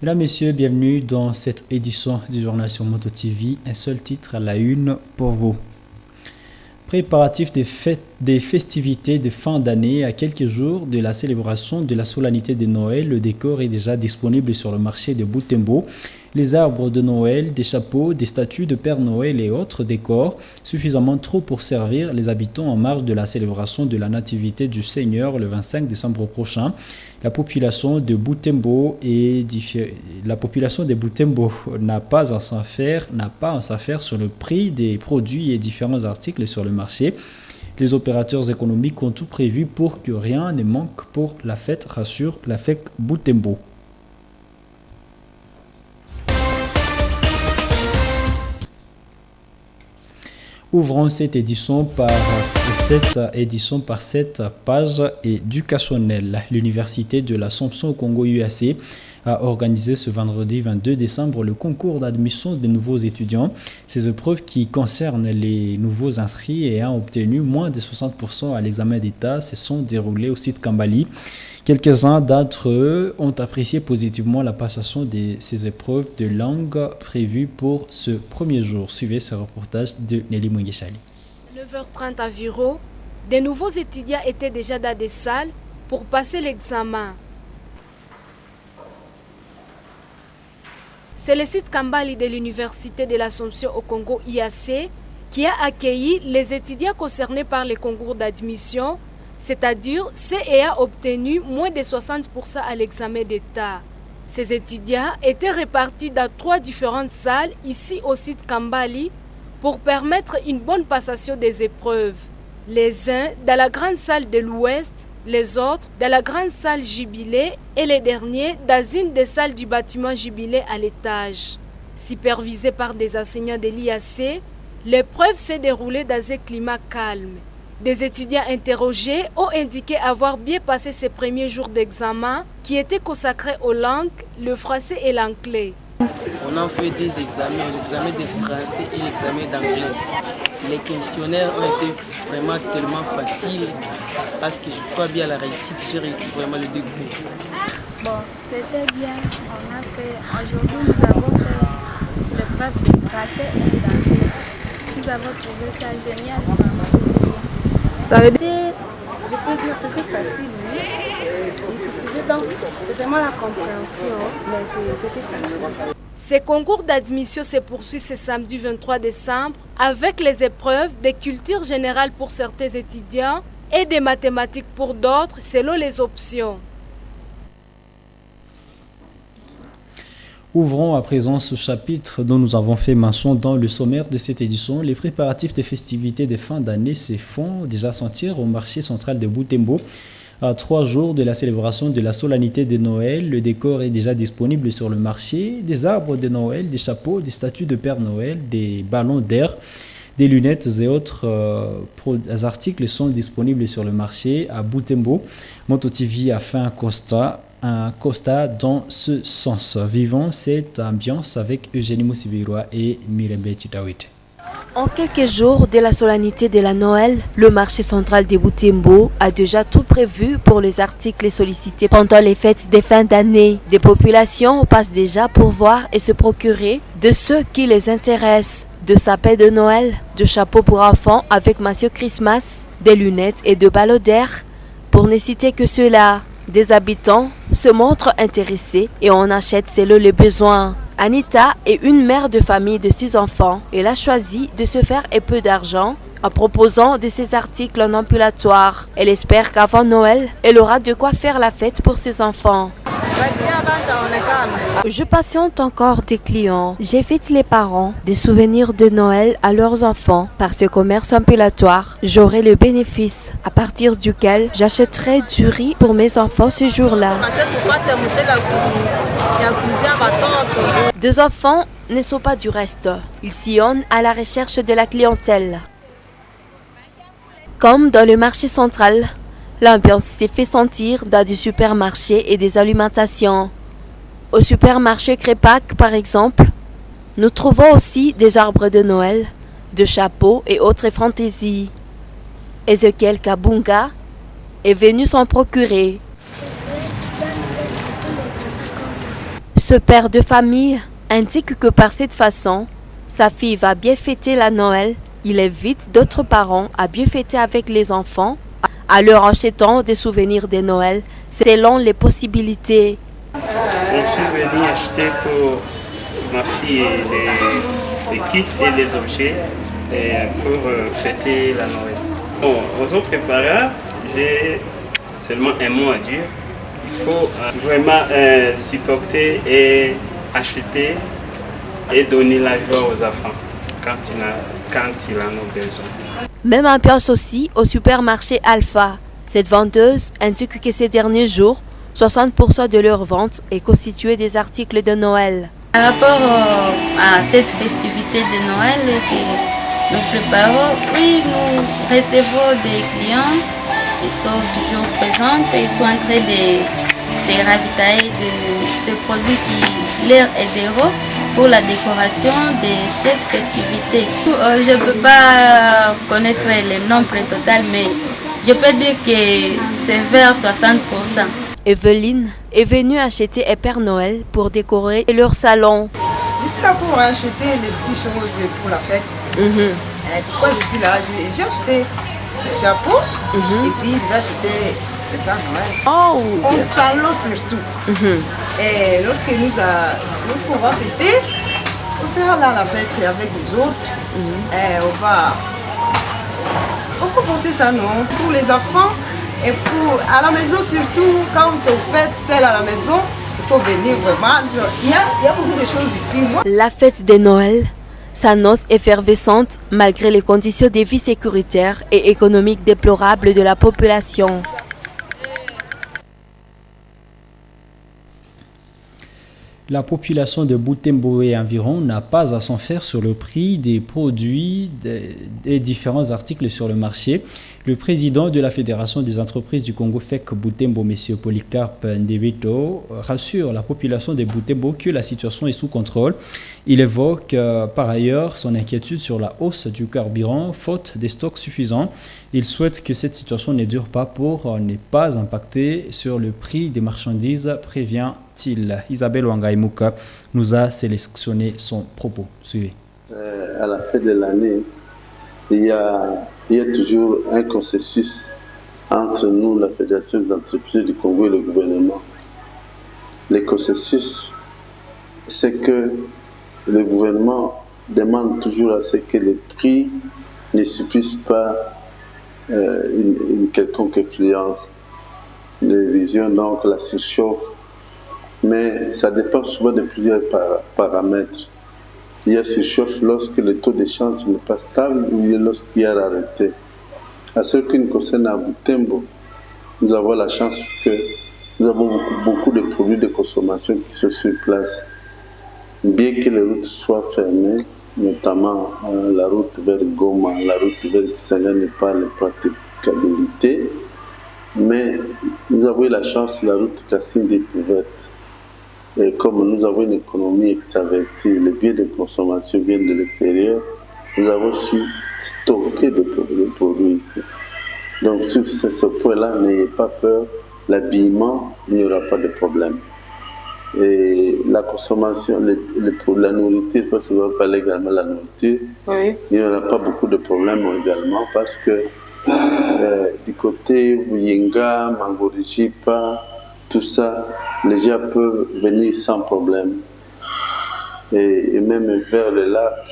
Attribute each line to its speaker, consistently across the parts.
Speaker 1: Mesdames, Messieurs, bienvenue dans cette édition du journal sur Moto TV. Un seul titre à la une pour vous. Préparatifs des festivités de fin d'année à quelques jours de la célébration de la solennité de Noël. Le décor est déjà disponible sur le marché de Butembo. Les arbres de Noël, des chapeaux, des statues de Père Noël et autres décors, suffisamment trop pour servir les habitants en marge de la célébration de la nativité du Seigneur le 25 décembre prochain. La population de Butembo n'a pas à s'en faire sur le prix des produits et différents articles sur le marché. Les opérateurs économiques ont tout prévu pour que rien ne manque pour la fête, rassure la FEC Butembo. Ouvrons cette édition par cette page éducationnelle. L'Université de l'Assomption au Congo UAC a organisé ce vendredi 22 décembre le concours d'admission des nouveaux étudiants. Ces épreuves qui concernent les nouveaux inscrits et ayant obtenu moins de 60% à l'examen d'État se sont déroulées au site Kambali. Quelques-uns d'entre eux ont apprécié positivement la passation de ces épreuves de langue prévues pour ce premier jour. Suivez ce reportage de Nelly Mwengesali.
Speaker 2: 9h30 environ, des nouveaux étudiants étaient déjà dans des salles pour passer l'examen. C'est le site Kambali de l'Université de l'Assomption au Congo IAC qui a accueilli les étudiants concernés par les concours d'admission, c'est-à-dire ceux ayant obtenu moins de 60% à l'examen d'État. Ces étudiants étaient répartis dans 3 différentes salles ici au site Kambali pour permettre une bonne passation des épreuves. Les uns dans la grande salle de l'Ouest, les autres dans la grande salle Jubilé et les derniers dans une des salles du bâtiment Jubilé à l'étage. Supervisés par des enseignants de l'IAC, l'épreuve s'est déroulée dans un climat calme. Des étudiants interrogés ont indiqué avoir bien passé ces premiers jours d'examen qui étaient consacrés aux langues, le français et l'anglais.
Speaker 3: On a fait 2 examens, l'examen de français et l'examen d'anglais. Les questionnaires ont été vraiment tellement faciles parce que je crois bien à la réussite, j'ai réussi vraiment le 2 cours.
Speaker 4: Bon, c'était bien. Aujourd'hui, nous avons fait l'épreuve de français et d'anglais. Nous avons trouvé ça génial. Ça veut dire, je peux dire que c'était facile, oui. Il suffisait donc, c'est seulement la compréhension, mais c'était facile.
Speaker 2: Ces concours d'admission se poursuivent ce samedi 23 décembre avec les épreuves de culture générale pour certains étudiants et des mathématiques pour d'autres selon les options.
Speaker 1: Ouvrons à présent ce chapitre dont nous avons fait mention dans le sommaire de cette édition. Les préparatifs des festivités de fin d'année se font déjà sentir au marché central de Butembo. À 3 jours de la célébration de la solennité de Noël, le décor est déjà disponible sur le marché. Des arbres de Noël, des chapeaux, des statues de Père Noël, des ballons d'air, des lunettes et autres articles sont disponibles sur le marché à Butembo. Moto TV a fait un constat dans ce sens. Vivons cette ambiance avec Eugénie Moussibiroa et Mirembe Chitawite.
Speaker 5: En quelques jours de la solennité de la Noël, le marché central de Butembo a déjà tout prévu pour les articles sollicités pendant les fêtes de fin d'année. Des populations passent déjà pour voir et se procurer de ceux qui les intéressent. De sapins de Noël, de chapeaux pour enfants avec Monsieur Christmas, des lunettes et de ballots d'air, pour ne citer que ceux-là. Des habitants se montrent intéressés et on achète selon les besoins. Anita est une mère de famille de 6 enfants. Elle a choisi de se faire un peu d'argent en proposant de ces articles en ambulatoire. Elle espère qu'avant Noël, elle aura de quoi faire la fête pour ses enfants. Je patiente encore des clients. J'invite les parents des souvenirs de Noël à leurs enfants. Par ce commerce ambulatoire, j'aurai le bénéfice à partir duquel j'achèterai du riz pour mes enfants ce jour-là. 2 enfants ne sont pas du reste. Ils sillonnent à la recherche de la clientèle. Comme dans le marché central, l'ambiance s'est fait sentir dans des supermarchés et des alimentations. Au supermarché Crépac, par exemple, nous trouvons aussi des arbres de Noël, de chapeaux et autres fantaisies. Ezekiel Kabunga est venu s'en procurer. Ce père de famille indique que par cette façon, sa fille va bien fêter la Noël. Il invite d'autres parents à bien fêter avec les enfants, à leur achetant des souvenirs de Noël selon les possibilités.
Speaker 6: Je suis venu acheter pour ma fille les kits et les objets pour fêter la Noël. Bon, aux autres préparats, j'ai seulement un mot à dire. Il faut vraiment supporter et acheter et donner la joie aux enfants quand il en a besoin.
Speaker 5: Même ambiance aussi au supermarché Alpha. Cette vendeuse indique que ces derniers jours, 60% de leur vente est constituée des articles de Noël.
Speaker 7: Par rapport à cette festivité de Noël que nous préparons, oui, nous recevons des clients, ils sont toujours présents et ils sont en train de se ravitailler de ces produits qui leur aideront pour la décoration de cette festivité. Je ne peux pas connaître le nombre total, mais je peux dire que c'est vers 60%.
Speaker 5: Evelyne est venue acheter un Père Noël pour décorer leur salon.
Speaker 8: Je suis là pour acheter les petites choses pour la fête. C'est pourquoi je suis là. J'ai acheté le chapeau et puis je vais acheter le Père Noël. Au salon surtout. Et lorsqu'on va fêter, on sera là à la fête avec les autres. Et on va porter ça, non? Pour les enfants. Et à la maison surtout, quand on fête celle à la maison, il faut venir vraiment. Il y a beaucoup de choses ici.
Speaker 5: La fête de Noël s'annonce effervescente malgré les conditions de vie sécuritaires et économiques déplorables de la population.
Speaker 1: La population de Butembo et environ n'a pas à s'en faire sur le prix des produits des différents articles sur le marché. Le président de la Fédération des entreprises du Congo FEC Butembo, M. Polycarpe Ndebito, rassure la population de Butembo que la situation est sous contrôle. Il évoque par ailleurs son inquiétude sur la hausse du carburant, faute des stocks suffisants. Il souhaite que cette situation ne dure pas pour ne pas impacter sur le prix des marchandises, prévient-il. Isabelle Wangaimuka nous a sélectionné son propos. Suivez.
Speaker 9: À la fin de l'année, il y a toujours un consensus entre nous, la Fédération des entreprises du Congo et le gouvernement. Le consensus, c'est que le gouvernement demande toujours à ce que les prix ne subissent pas une quelconque influence de vision, donc la surchauffe. Mais ça dépend souvent de plusieurs paramètres. Il y a surchauffe lorsque le taux d'échange n'est pas stable ou lorsqu'il y a rareté. À ce qui nous concerne à Butembo, nous avons la chance que nous avons beaucoup de produits de consommation qui sont sur place. Bien que les routes soient fermées, notamment la route vers Goma, la route vers Kisanga n'est pas la praticabilité, mais nous avons eu la chance que la route Kassindi est ouverte. Et comme nous avons une économie extravertie, les biens de consommation viennent de l'extérieur, nous avons su stocker des produits ici. Donc sur ce point-là, n'ayez pas peur, l'habillement, il n'y aura pas de problème. Et la consommation, la nourriture, parce qu'on va parler également de la nourriture, oui. Il n'y aura pas beaucoup de problèmes également parce que du côté Wuyinga, Mangorijipa, tout ça, les gens peuvent venir sans problème. Et même vers le lac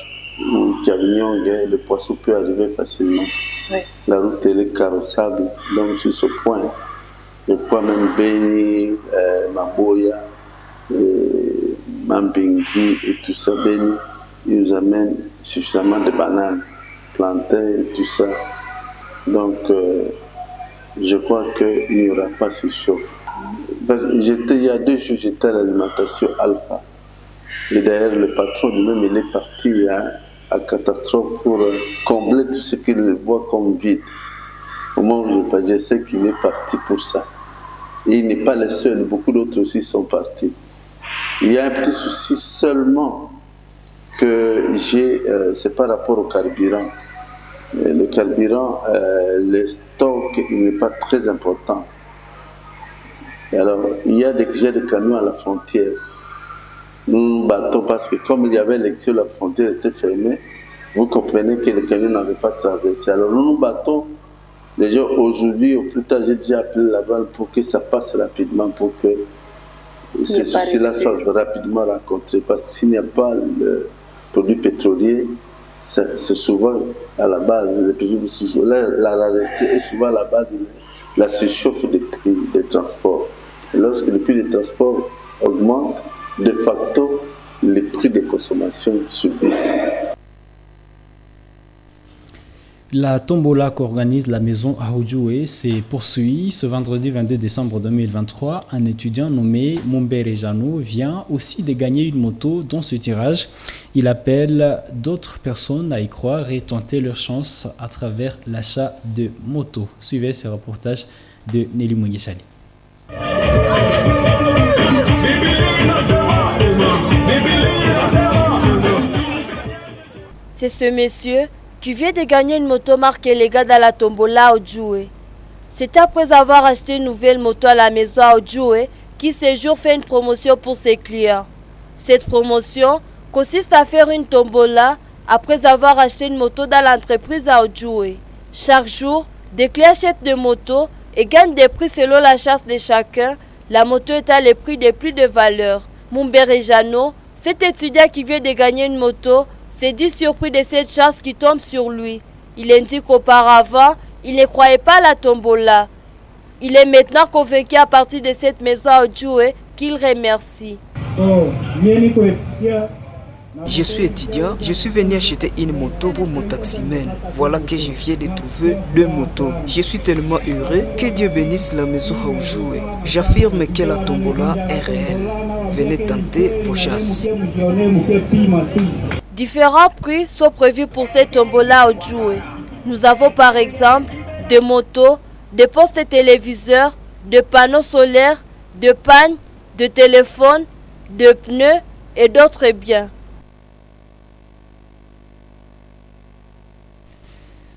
Speaker 9: ou Cavignon, le poisson peut arriver facilement. Oui. La route est carrossable, donc sur ce point, je crois même Beni, Maboya, Mambingi et tout ça, Beni, ils nous amènent suffisamment de bananes, plantains et tout ça. Donc, je crois qu'il n'y aura pas ce chauffe. Il y a 2 jours, j'étais à l'alimentation Alpha. Et d'ailleurs, le patron lui-même, il est parti à catastrophe pour combler tout ce qu'il voit comme vide. Au moment où je sais qu'il est parti pour ça. Et il n'est pas le seul, beaucoup d'autres aussi sont partis. Il y a un petit souci seulement que j'ai, c'est par rapport au carburant. Le carburant, le stock, il n'est pas très important. Et alors, il y a déjà des camions à la frontière. nous nous battons parce que comme il y avait l'élection, la frontière était fermée, vous comprenez que les camions n'avaient pas traversé. Alors nous nous battons. Déjà aujourd'hui, au plus tard, j'ai déjà appelé la balle pour que ça passe rapidement, pour que ces soucis-là soient rapidement rencontrés. Parce que s'il n'y a pas le produit pétrolier, c'est souvent à la base, la rareté est souvent à la base de la surchauffe des prix des transports. Et lorsque le prix des transports augmente, de facto, les prix de consommation subissent.
Speaker 1: La tombola qu'organise la maison Aoudjoué s'est poursuivie ce vendredi 22 décembre 2023. Un étudiant nommé Mumbere Jano vient aussi de gagner une moto dans ce tirage. Il appelle d'autres personnes à y croire et tenter leur chance à travers l'achat de motos. Suivez ce reportage de Nelly Munguechali.
Speaker 10: C'est ce monsieur qui vient de gagner une moto marquée les gars dans la tombola Aoudjoué. C'est après avoir acheté une nouvelle moto à la maison Aoudjoué qui ce jour fait une promotion pour ses clients. Cette promotion consiste à faire une tombola après avoir acheté une moto dans l'entreprise Aoudjoué. Chaque jour, des clients achètent des motos et gagnent des prix selon la chance de chacun. La moto est à les prix des plus de valeur. Mumbere Jano, cet étudiant qui vient de gagner une moto, s'est dit surpris de cette chance qui tombe sur lui. Il indique qu'auparavant, il ne croyait pas à la tombola. Il est maintenant convaincu à partir de cette maison Aoudjoué qu'il remercie.
Speaker 11: Je suis étudiant, je suis venu acheter une moto pour mon taximène. Voilà que je viens de trouver deux motos. Je suis tellement heureux, que Dieu bénisse la maison Aoudjoué. J'affirme que la tombola est réelle. Venez tenter vos chances.
Speaker 10: Différents prix sont prévus pour cette tombola Aoudjoué. Nous avons par exemple des motos, des postes téléviseurs, des panneaux solaires, des pagnes, des téléphones, des pneus et d'autres biens.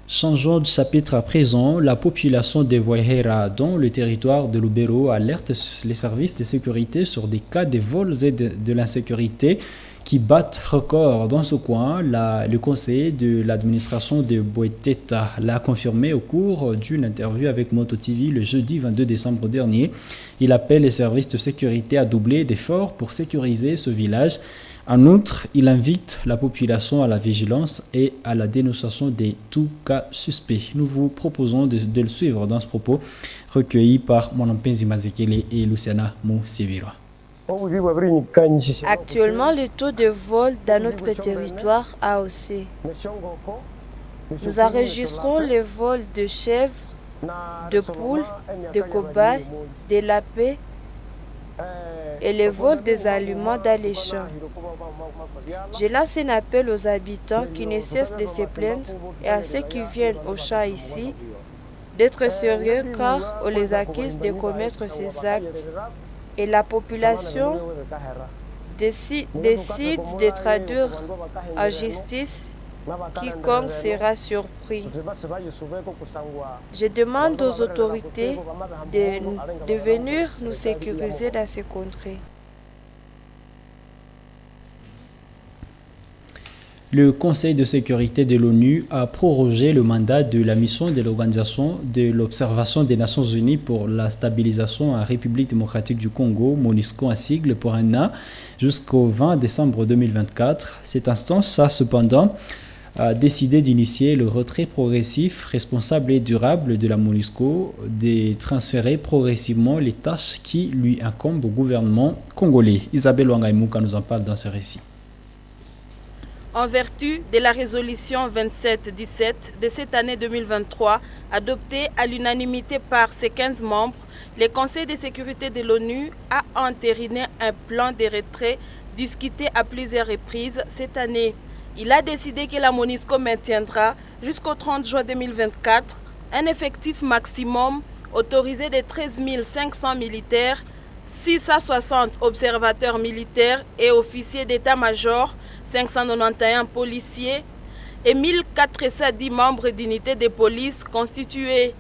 Speaker 1: Changeons de chapitre à présent. La population de Waihera, dans le territoire de Lubero, alerte les services de sécurité sur des cas de vols et de l'insécurité qui battent record dans ce coin. Le conseiller de l'administration de Boeteta l'a confirmé au cours d'une interview avec Moto TV le jeudi 22 décembre dernier. Il appelle les services de sécurité à doubler d'efforts pour sécuriser ce village. En outre, il invite la population à la vigilance et à la dénonciation de tout cas suspect. Nous vous proposons de le suivre dans ce propos recueilli par Monampenzi Mazekele et Luciana Moussevira.
Speaker 10: Actuellement, le taux de vol dans notre territoire a haussé. Nous enregistrons les vols de chèvres, de poules, de cobayes, de lapins et les vols des aliments dans les champs. Je lance un appel aux habitants qui ne cessent de se plaindre et à ceux qui viennent au champ ici d'être sérieux car on les accuse de commettre ces actes et la population décide de traduire en justice quiconque sera surpris. Je demande aux autorités de venir nous sécuriser dans ces contrées.
Speaker 1: Le Conseil de sécurité de l'ONU a prorogé le mandat de la mission de l'Organisation de l'Observation des Nations Unies pour la stabilisation en République démocratique du Congo, MONUSCO en sigle, pour un an jusqu'au 20 décembre 2024. Cette instance a cependant décidé d'initier le retrait progressif, responsable et durable de la MONUSCO, de transférer progressivement les tâches qui lui incombent au gouvernement congolais. Isabelle Wangaïmouka nous en parle dans ce récit.
Speaker 12: En vertu de la résolution 2717 de cette année 2023, adoptée à l'unanimité par ses 15 membres, le Conseil de sécurité de l'ONU a entériné un plan de retrait discuté à plusieurs reprises cette année. Il a décidé que la MONUSCO maintiendra jusqu'au 30 juin 2024 un effectif maximum autorisé de 13 500 militaires, 660 observateurs militaires et officiers d'état-major, 591 policiers et 1410 membres d'unités de police constitués.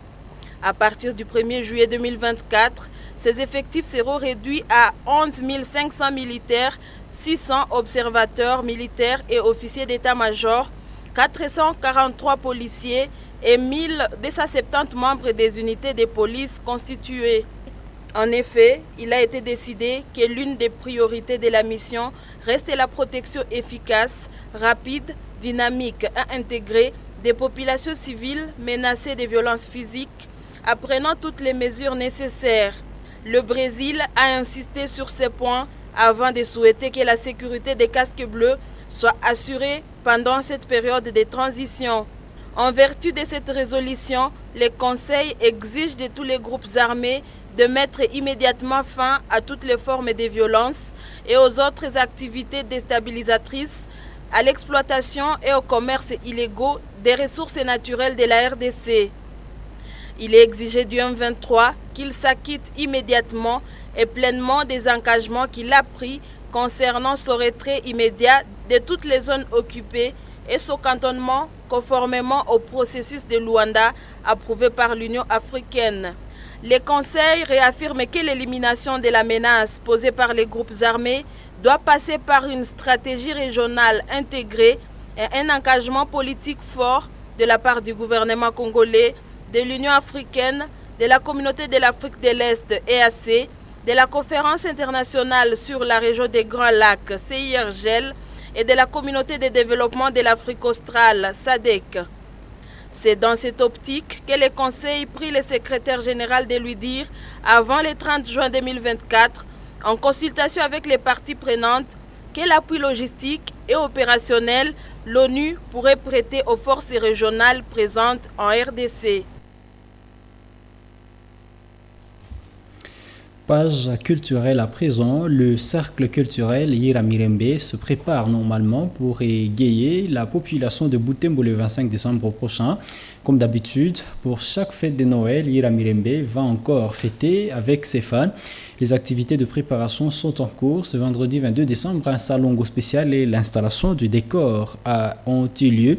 Speaker 12: À partir du 1er juillet 2024, ces effectifs seront réduits à 11 500 militaires, 600 observateurs militaires et officiers d'état-major, 443 policiers et 1270 membres des unités de police constituées. En effet, il a été décidé que l'une des priorités de la mission reste la protection efficace, rapide, dynamique et intégrée des populations civiles menacées de violences physiques, apprenant toutes les mesures nécessaires. Le Brésil a insisté sur ces points avant de souhaiter que la sécurité des casques bleus soit assurée pendant cette période de transition. En vertu de cette résolution, le Conseil exige de tous les groupes armés de mettre immédiatement fin à toutes les formes de violence et aux autres activités déstabilisatrices, à l'exploitation et au commerce illégaux des ressources naturelles de la RDC. Il est exigé du M23 qu'il s'acquitte immédiatement et pleinement des engagements qu'il a pris concernant son retrait immédiat de toutes les zones occupées et son cantonnement conformément au processus de Luanda approuvé par l'Union africaine. Le Conseil réaffirme que l'élimination de la menace posée par les groupes armés doit passer par une stratégie régionale intégrée et un engagement politique fort de la part du gouvernement congolais, de l'Union africaine, de la communauté de l'Afrique de l'Est EAC, de la conférence internationale sur la région des Grands Lacs CIRGL et de la communauté de développement de l'Afrique australe SADC. C'est dans cette optique que le Conseil prie le secrétaire général de lui dire, avant le 30 juin 2024, en consultation avec les parties prenantes, que l'appui logistique et opérationnel l'ONU pourrait prêter aux forces régionales présentes en RDC.
Speaker 1: Page culturelle à présent, le cercle culturel Yiramirembe se prépare normalement pour égayer la population de Butembo le 25 décembre prochain. Comme d'habitude, pour chaque fête de Noël, Yiramirembe va encore fêter avec ses fans. Les activités de préparation sont en cours. Ce vendredi 22 décembre, un salon spécial et l'installation du décor ont eu lieu.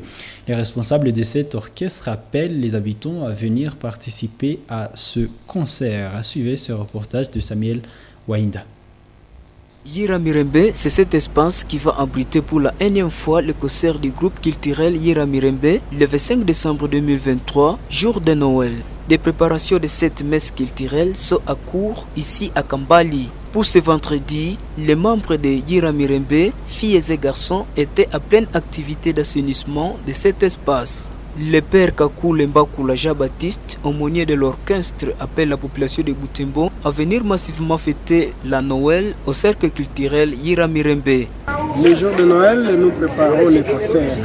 Speaker 1: Les responsables de cet orchestre appellent les habitants à venir participer à ce concert. Suivez ce reportage de Samuel Wainda.
Speaker 11: Yiramirembe, c'est cet espace qui va abriter pour la énième fois le concert du groupe culturel Yiramirembe le 25 décembre 2023, jour de Noël. Des préparations de cette messe culturelle sont à court ici à Kambali. Pour ce vendredi, les membres de Yiramirembe, filles et garçons, étaient à pleine activité d'assainissement de cet espace. Le père Kakou Lembakula Jean-Baptiste, aumônier de l'orchestre, appelle la population de Butembo à venir massivement fêter la Noël au cercle culturel Yiramirembe.
Speaker 13: Le jour de Noël, nous préparons les concerts.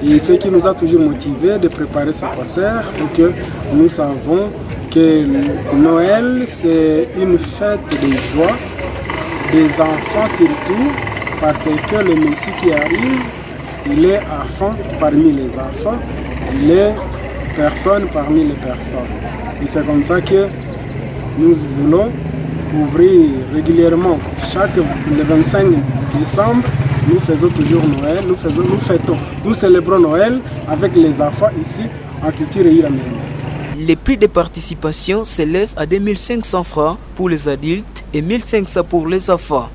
Speaker 13: Et ce qui nous a toujours motivés de préparer ce concert, c'est que nous savons que Noël, c'est une fête de joie, des enfants surtout, parce que le Messie qui arrive, il est enfant parmi les enfants, il est personne parmi les personnes. Et c'est comme ça que nous voulons ouvrir régulièrement. Le 25 décembre, nous faisons toujours Noël, nous célébrons Noël avec les enfants ici en culture Yiramirembe.
Speaker 11: Les prix de participation s'élèvent à 2500 francs pour les adultes et 1500 pour les enfants.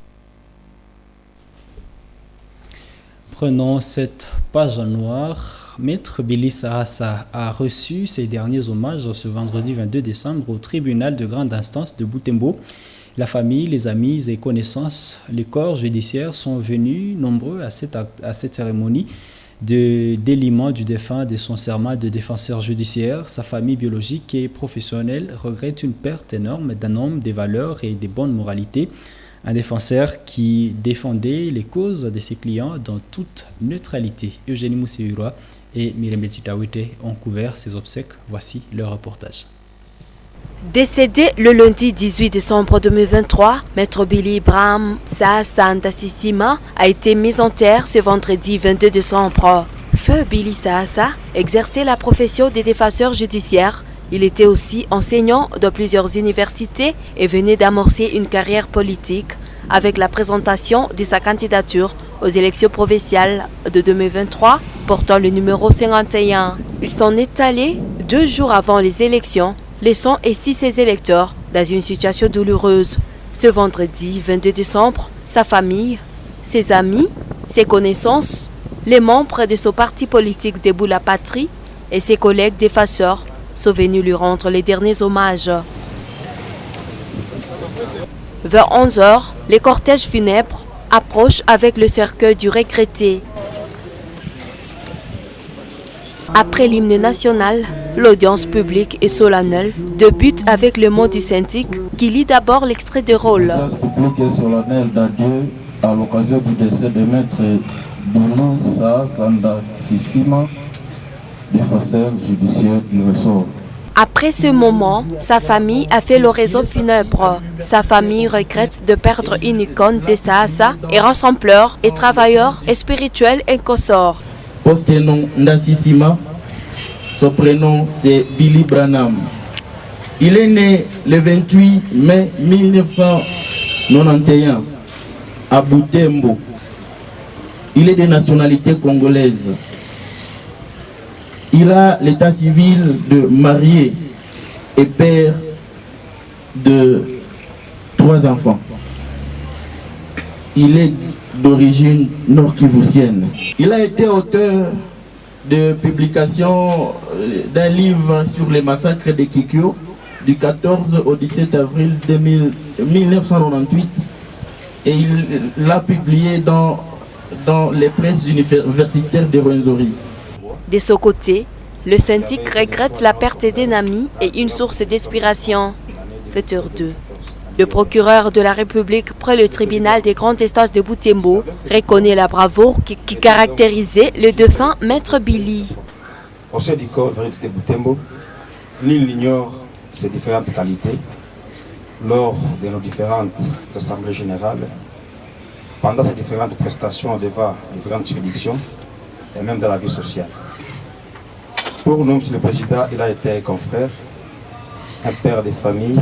Speaker 1: Prenons cette page en noir. Maître Billy Sahassa a reçu ses derniers hommages ce vendredi 22 décembre au tribunal de grande instance de Butembo. La famille, les amis et connaissances, les corps judiciaires sont venus nombreux à cette cérémonie de déliement du défunt de son serment de défenseur judiciaire. Sa famille biologique et professionnelle regrette une perte énorme d'un homme des valeurs et des bonnes moralités. Un défenseur qui défendait les causes de ses clients dans toute neutralité. Eugénie Mousséura et Mirembe Titawite ont couvert ses obsèques. Voici leur reportage.
Speaker 5: Décédé le lundi 18 décembre 2023, Maître Billy Ibrahim Sahassa Ntassissima a été mis en terre ce vendredi 22 décembre. Feu Billy Sahassa exerçait la profession de défenseur judiciaire. Il était aussi enseignant dans plusieurs universités et venait d'amorcer une carrière politique avec la présentation de sa candidature aux élections provinciales de 2023 portant le numéro 51. Il s'en est allé 2 jours avant les élections, laissant ainsi ses électeurs dans une situation douloureuse. Ce vendredi 22 décembre, sa famille, ses amis, ses connaissances, les membres de son parti politique Debout la Patrie et ses collègues d'effaceurs sont venus lui rendre les derniers hommages. Vers 11h, les cortèges funèbres approchent avec le cercueil du regretté. Après l'hymne national, l'audience publique et solennelle débute avec le mot du syndic qui lit d'abord l'extrait de rôle.
Speaker 14: L'audience publique et solennelle d'adieu à l'occasion du décès de Maître Bilisa Sanda Sissima, défenseur judiciaire du ressort.
Speaker 5: Après ce moment, sa famille a fait l'oraison funèbre. Sa famille regrette de perdre une icône de Saassa et rassembleur et travailleur et spirituel inconsort.
Speaker 15: Post-nom Ndassissima, son prénom c'est Billy Branham. Il est né le 28 mai 1991 à Butembo. Il est de nationalité congolaise. Il a l'état civil de marié et père de 3 enfants. Il est d'origine nord-kivusienne. Il a été auteur de publication d'un livre sur les massacres de Kikyo du 14 au 17 avril 1998 et il l'a publié dans les presses universitaires de Rwenzori.
Speaker 5: De son côté, le syndic regrette la perte d'un ami et une source d'inspiration. Fêteur 2. Le procureur de la République près le tribunal des grandes instances de Butembo reconnaît la bravoure qui caractérisait le défunt Maître Billy.
Speaker 16: Au sein du corps de Butembo, nul n'ignore ses différentes qualités lors de nos différentes assemblées générales, pendant ses différentes prestations devant différentes juridictions et même dans la vie sociale. Pour nous, M. le Président, il a été un confrère, un père de famille,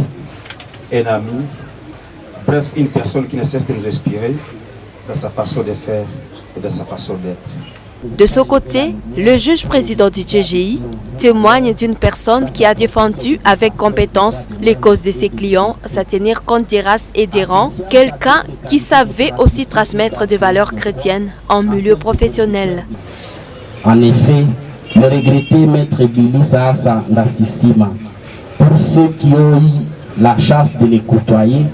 Speaker 16: un ami, bref, une personne qui ne cesse de nous inspirer dans sa façon de faire et dans sa façon d'être.
Speaker 5: De son côté, le juge président du TGI témoigne d'une personne qui a défendu avec compétence les causes de ses clients, à tenir compte des races et des rangs, quelqu'un qui savait aussi transmettre des valeurs chrétiennes en milieu professionnel.
Speaker 17: En effet, le regretté Maître Billy Saassa Ndassissima, pour ceux qui ont eu la chance de les côtoyer,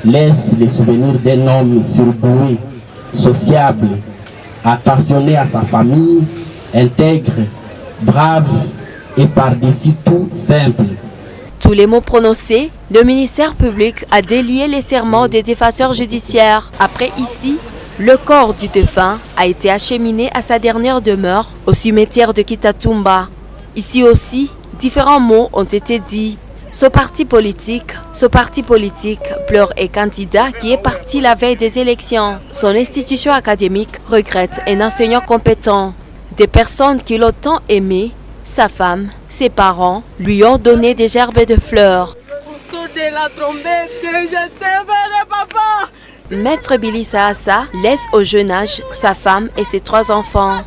Speaker 17: laisse les souvenirs d'un homme surdoué, sociable, attentionné à sa famille, intègre, brave et par-dessus tout simple.
Speaker 5: Tous les mots prononcés, le ministère public a délié les serments des défenseurs judiciaires. Après ici, le corps du défunt a été acheminé à sa dernière demeure au cimetière de Kitatumba. Ici aussi, différents mots ont été dits. Ce parti politique, pleure un candidat qui est parti la veille des élections. Son institution académique regrette un enseignant compétent. Des personnes qui l'ont tant aimé, sa femme, ses parents, lui ont donné des gerbes de fleurs. Maître Billy Saassa laisse au jeune âge sa femme et ses 3 enfants.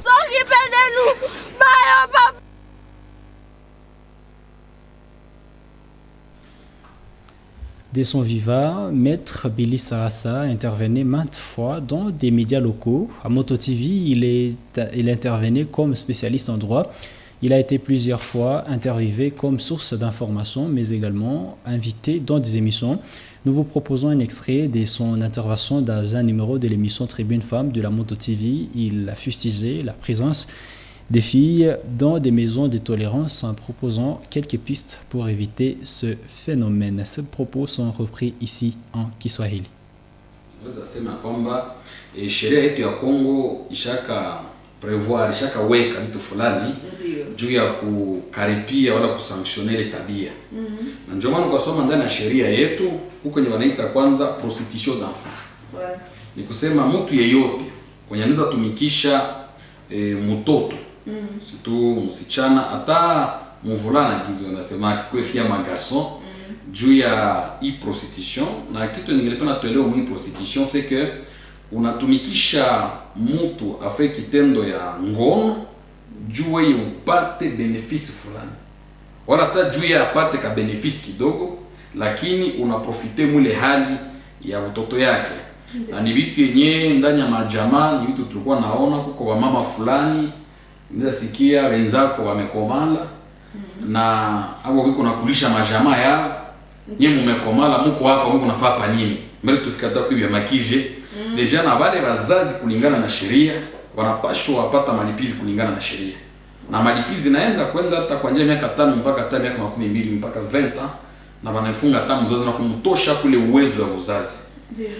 Speaker 1: Dès son vivant, Maître Billy Saassa intervenait maintes fois dans des médias locaux. À Moto TV, il intervenait comme spécialiste en droit. Il a été plusieurs fois interviewé comme source d'information, mais également invité dans des émissions. Nous vous proposons un extrait de son intervention dans un numéro de l'émission Tribune Femmes de la Moto TV. Il a fustigé la présence des filles dans des maisons de tolérance en proposant quelques pistes pour éviter ce phénomène. Ces propos sont repris ici en Kiswahili.
Speaker 18: Sema kwamba sheria yetu ya Kongo ishakaweka vitu fulani juu ya kukaripia wala kusanktione ile tabia. Na ndio maana ukasoma ndani ya sheria yetu huko kwenye wanaita kwanza prostitution d'enfant. Ni kusema mtu yeyote kwenye anaweza tumikisha mtoto surtout msichana hata mvulana gizo nasema kwa fia magarçon juu ya hii prostitution. Na kitu ningependa tuelewe mu prostitution c'est que unatumikisha mtu afe kitendo ya ngono juu ya upate benefice fulani wala hata juu ya apate ka benefice kidogo, lakini unaprofite mule hali ya mtoto yake. na ni vitu yenye ndani ya majamaa, ni vitu tulikuwa naona kuko wamama fulani unaweza sikia wenzako wamekomala na hapo wiko nakulisha majamaa yao, nyinyi mmekomala mko hapa mko nafaa pa nini? Mbele tufikata kwa makije deja na wale wazazi kulingana na sheria wanapashwa wapata malipizi kulingana na sheria, na malipizi naenda kwenda hata kuanzia miaka 5 mpaka hata miaka 12 mpaka 20, na wanafunga hata mzazi na kumtosha kule uwezo wa uzazi.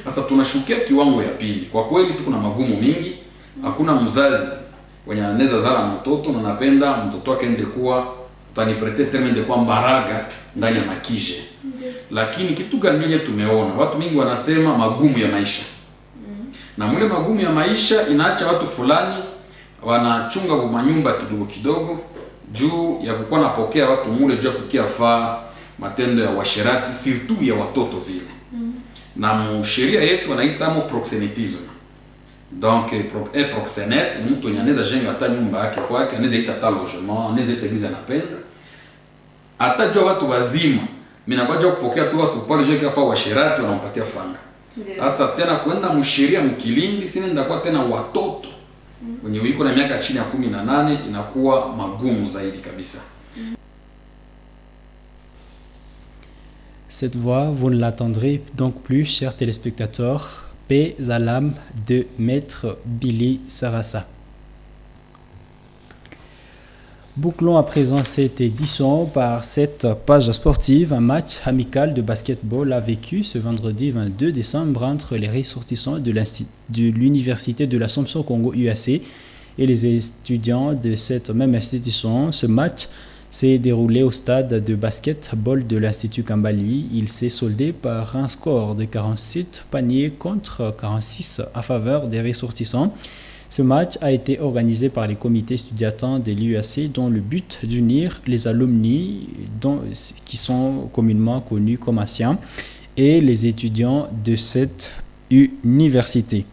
Speaker 18: Sasa tunashukia kiwango ya pili. Kwa kweli tuko na magumu mingi, hakuna mzazi mwenye anaweza zala mtoto na napenda mtoto wake ende kuwa utaniprete terme de kwa mbaraga ndani ya makije. Lakini kitu gani tumeona watu mingi wanasema magumu ya maisha. Na mule magumu ya maisha inaacha watu fulani wanachunga kwa manyumba kidogo kidogo juu ya kukuwa napokea watu mule juu ya kukiafaa matendo ya washerati surtout ya watoto vile. Na sheria yetu wanaita mo proxénétisme. Donc proxénète ni mtu anaweza jenga hata nyumba yake kwake, anaweza ita hata logement, anaweza ita giza napenda. Hata jua watu wazima, mimi nakuja kupokea tu watu pale juu kafaa washerati wanampatia franga. Sasa tena kwenda msheria mkilindi sisi ndio kwa tena watoto wenye wiko na miaka chini ya 18 inakuwa magumu zaidi kabisa.
Speaker 1: Cette voix, vous ne l'entendrez donc plus, chers téléspectateurs. Paix à l'âme de Maître Billy Sarassa. Bouclons à présent cette édition par cette page sportive. Un match amical de basketball a vécu ce vendredi 22 décembre entre les ressortissants de l'Université de l'Assomption Congo UAC et les étudiants de cette même institution. Ce match s'est déroulé au stade de basketball de l'Institut Kambali. Il s'est soldé par un score de 47 paniers contre 46 à faveur des ressortissants. Ce match a été organisé par les comités estudiantins de l'UAC dont le but d'unir les alumni qui sont communément connus comme anciens et les étudiants de cette université.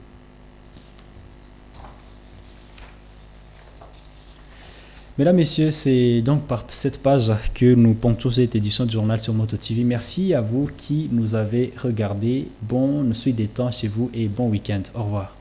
Speaker 1: Mesdames, Messieurs, c'est donc par cette page que nous ponctuons cette édition du journal sur Moto TV. Merci à vous qui nous avez regardé. Bonne suite des temps chez vous et bon week-end. Au revoir.